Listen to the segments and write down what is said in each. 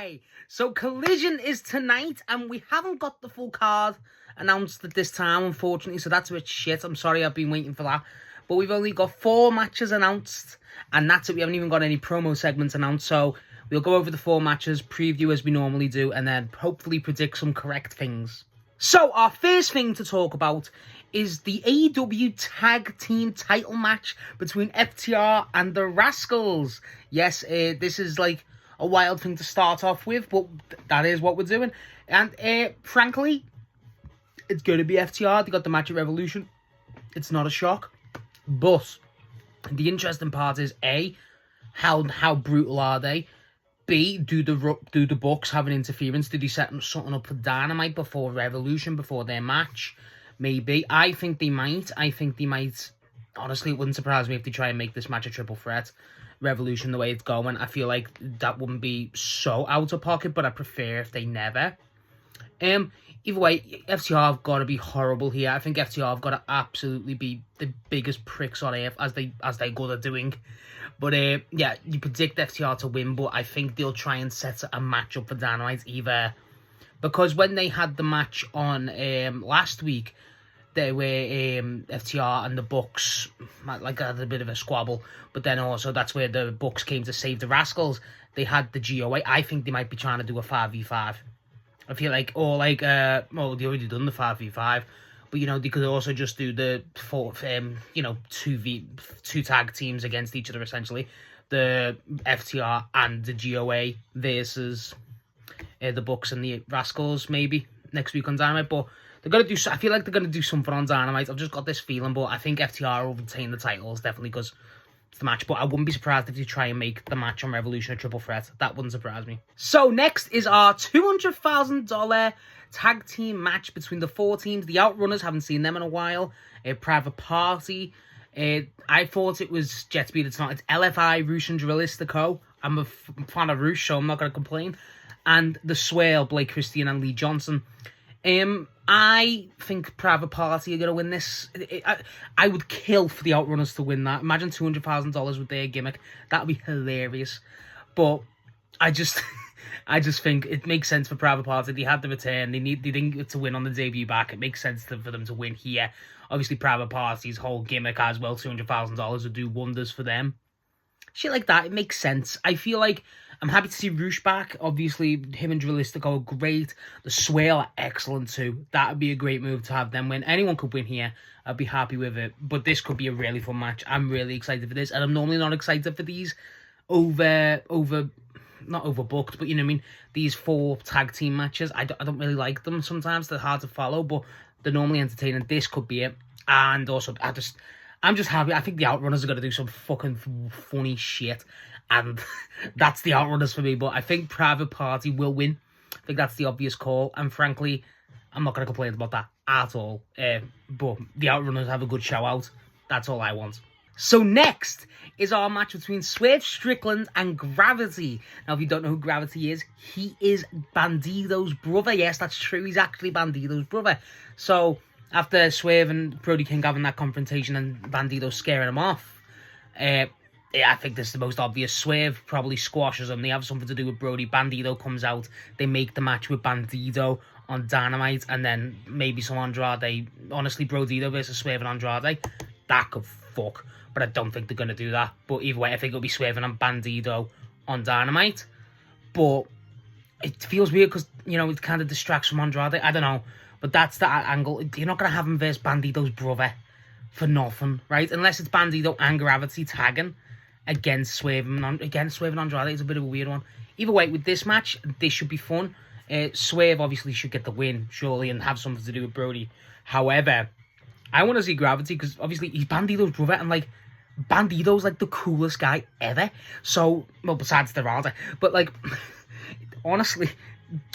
Right, so Collision is tonight, and we haven't got the full card announced at this time, unfortunately, so that's a bit shit. I'm sorry I've been waiting for that. But we've only got 4 matches announced, and that's it. We haven't even got any promo segments announced, so we'll go over the 4 matches, preview as we normally do, and then hopefully predict some correct things. So, our first thing to talk about is the AEW Tag Team title match between FTR and the Rascals. Yes, this is like a wild thing to start off with, but that is what we're doing. And frankly, it's going to be FTR. They got the match at Revolution. It's not a shock. But the interesting part is, A, how brutal are they? B, do the Bucks have an interference? Did they set something up for Dynamite before Revolution, before their match? Maybe. I think they might. Honestly, it wouldn't surprise me if they try and make this match a triple threat. Revolution, the way it's going, I feel like that wouldn't be so out of pocket, but I prefer if they never. Either way, FTR have got to be horrible here. I think FTR have got to absolutely be the biggest pricks on earth, as they good at doing. But yeah, you predict FTR to win, but I think they'll try and set a match up for Dynamite either. Because when they had the match on last week, they were FTR and the Bucks like had a bit of a squabble, but then also that's where the Bucks came to save the Rascals. They had the GOA. I think they might be trying to do a 5v5. I feel like, or like, well, they already done the 5v5, but you know they could also just do the 2 tag teams against each other essentially, the FTR and the GOA versus the Bucks and the Rascals maybe next week on Dynamite, but. I feel like they're going to do something on Dynamite. I've just got this feeling, but I think FTR will retain the titles, definitely, because it's the match. But I wouldn't be surprised if they try and make the match on Revolution a triple threat. That wouldn't surprise me. So, next is our $200,000 tag team match between the 4 teams. The Outrunners, haven't seen them in a while. Private Party. I thought it was Jet Speed. It's not. It's LFI, Roosh, and Drilistico. I'm a fan of Roosh, so I'm not going to complain. And the Swale, Blake Christian and Lee Johnson. I think Private Party are going to win this. I would kill for the Outrunners to win that. Imagine $200,000 with their gimmick. That would be hilarious. But I just think it makes sense for Private Party. They had the return. They didn't get to win on the debut back. It makes sense for them to win here. Obviously, Private Party's whole gimmick as well, $200,000 would do wonders for them. Shit like that, it makes sense. I feel like I'm happy to see Roosh back. Obviously, him and Drilistico are great. The Swale are excellent too. That would be a great move to have them win. Anyone could win here. I'd be happy with it. But this could be a really fun match. I'm really excited for this. And I'm normally not excited for these not overbooked, but you know what I mean? These 4 tag team matches. I don't really like them sometimes. They're hard to follow, but they're normally entertaining. This could be it. And also, I'm just happy. I think the Outrunners are going to do some fucking funny shit. And that's the Outrunners for me. But I think Private Party will win. I think that's the obvious call. And frankly, I'm not going to complain about that at all. But the Outrunners have a good show out. That's all I want. So next is our match between Swerve Strickland and Gravity. Now, if you don't know who Gravity is, he is Bandido's brother. Yes, that's true. He's actually Bandido's brother. So after Swerve and Brody King having that confrontation and Bandido scaring him off, I think this is the most obvious. Swerve probably squashes him. They have something to do with Brody. Bandido comes out. They make the match with Bandido on Dynamite. And then maybe some Andrade. Honestly, Brodido versus Swerve and Andrade. That could fuck. But I don't think they're going to do that. But either way, I think it'll be Swerve and Bandido on Dynamite. But it feels weird because, you know, it kind of distracts from Andrade. I don't know. But that's the angle. You're not going to have him versus Bandido's brother for nothing, right? Unless it's Bandido and Gravity tagging against Swerve and Andrade. It's a bit of a weird one. Either way, with this match, this should be fun. Swerve obviously should get the win, surely, and have something to do with Brody. However, I want to see Gravity because obviously he's Bandido's brother, and like Bandido's like the coolest guy ever. So, well, besides Dorada, but like honestly,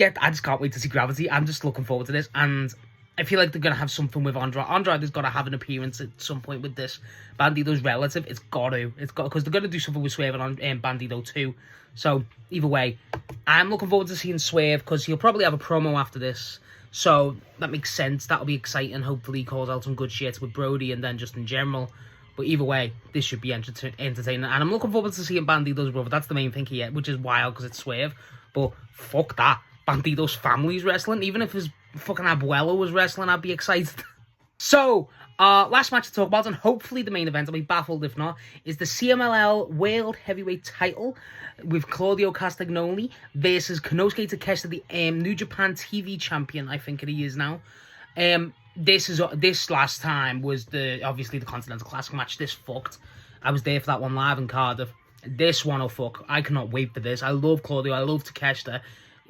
I just can't wait to see Gravity. I'm just looking forward to this, and I feel like they're going to have something with Andrade. Andrade's got to have an appearance at some point with this. Bandido's relative. It's got to. Because they're going to do something with Swerve and Bandido too. So, either way, I'm looking forward to seeing Swerve because he'll probably have a promo after this. So, that makes sense. That'll be exciting. Hopefully, he calls out some good shit with Brody and then just in general. But either way, this should be entertaining. And I'm looking forward to seeing Bandido's brother. That's the main thing here, which is wild because it's Swerve. But fuck that. Bandido's family's wrestling. Even if his fucking abuelo was wrestling, I'd be excited. So, last match to talk about, and hopefully the main event, I'll be baffled if not, is the CMLL World Heavyweight title with Claudio Castagnoli versus Konosuke Takeshita, the New Japan TV champion, I think he is now. This last time was obviously the Continental Classic match. This fucked. I was there for that one live in Cardiff. This one, oh fuck. I cannot wait for this. I love Claudio. I love Takeshita.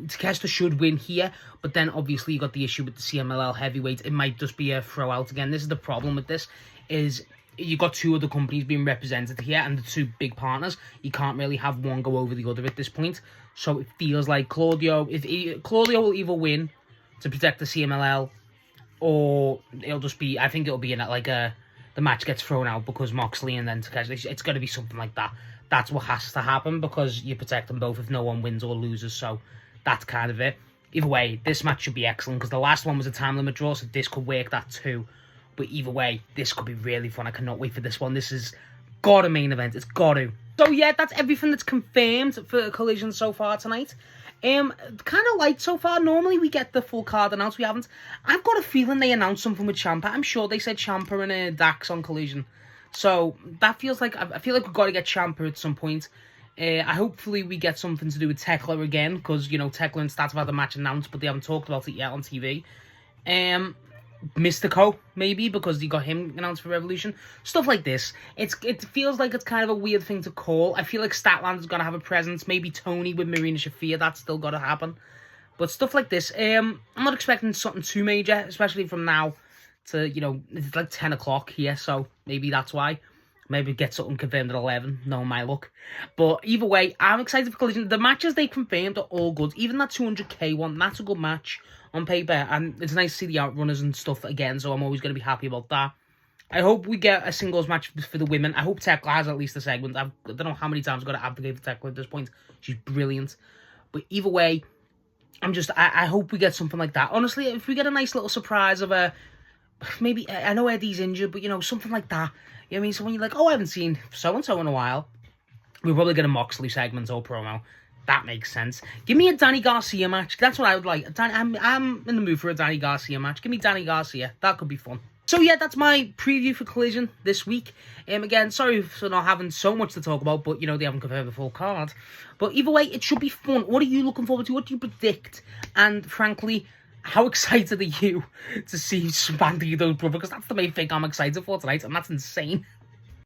Takeshita should win here, but then obviously you got the issue with the CMLL heavyweight. It might just be a throw out again. This is the problem with this, is you got two other companies being represented here and the two big partners. You can't really have one go over the other at this point. So it feels like Claudio will either win to protect the CMLL, or it'll just be, I think it'll be in like the match gets thrown out because Moxley and then Takeshita. It's going to be something like that. That's what has to happen because you protect them both if no one wins or loses. So that's kind of it. Either way, this match should be excellent because the last one was a time limit draw, so this could work that too. But either way, this could be really fun. I cannot wait for this one. This has got a main event. It's got to. So yeah, that's everything that's confirmed for Collision so far tonight. Kind of light so far. Normally we get the full card announced. We haven't. I've got a feeling they announced something with Ciampa. I'm sure they said Ciampa and Dax on Collision. So that feels like, I feel like we've got to get Ciampa at some point. Hopefully we get something to do with Tekla again, because, you know, Tekla and Stats have had the match announced, but they haven't talked about it yet on TV. Mystico, maybe, because you got him announced for Revolution. Stuff like this. It feels like it's kind of a weird thing to call. I feel like Statlander's going to have a presence. Maybe Tony with Marina Shafir, that's still got to happen. But stuff like this, I'm not expecting something too major, especially from now to, you know, it's like 10 o'clock here, so maybe that's why. Maybe get something confirmed at 11, knowing my luck. But either way, I'm excited for Collision. The matches they confirmed are all good. Even that 200k one, that's a good match on paper. And it's nice to see the outrunners and stuff again, so I'm always going to be happy about that. I hope we get a singles match for the women. I hope Tekla has at least a segment. I don't know how many times I've got to advocate for Tekla at this point. She's brilliant. But either way, I hope we get something like that. Honestly, if we get a nice little surprise of a... Maybe, I know Eddie's injured, but, you know, something like that. You know what I mean? So when you're like, oh, I haven't seen so-and-so in a while, we'll probably get a Moxley segment or promo. That makes sense. Give me a Danny Garcia match. That's what I would like. I'm in the mood for a Danny Garcia match. Give me Danny Garcia. That could be fun. So yeah, that's my preview for Collision this week. Again, sorry for not having so much to talk about, but, you know, they haven't confirmed the full card. But either way, it should be fun. What are you looking forward to? What do you predict? And frankly, how excited are you to see Bandido's brother? Because that's the main thing I'm excited for tonight, and that's insane.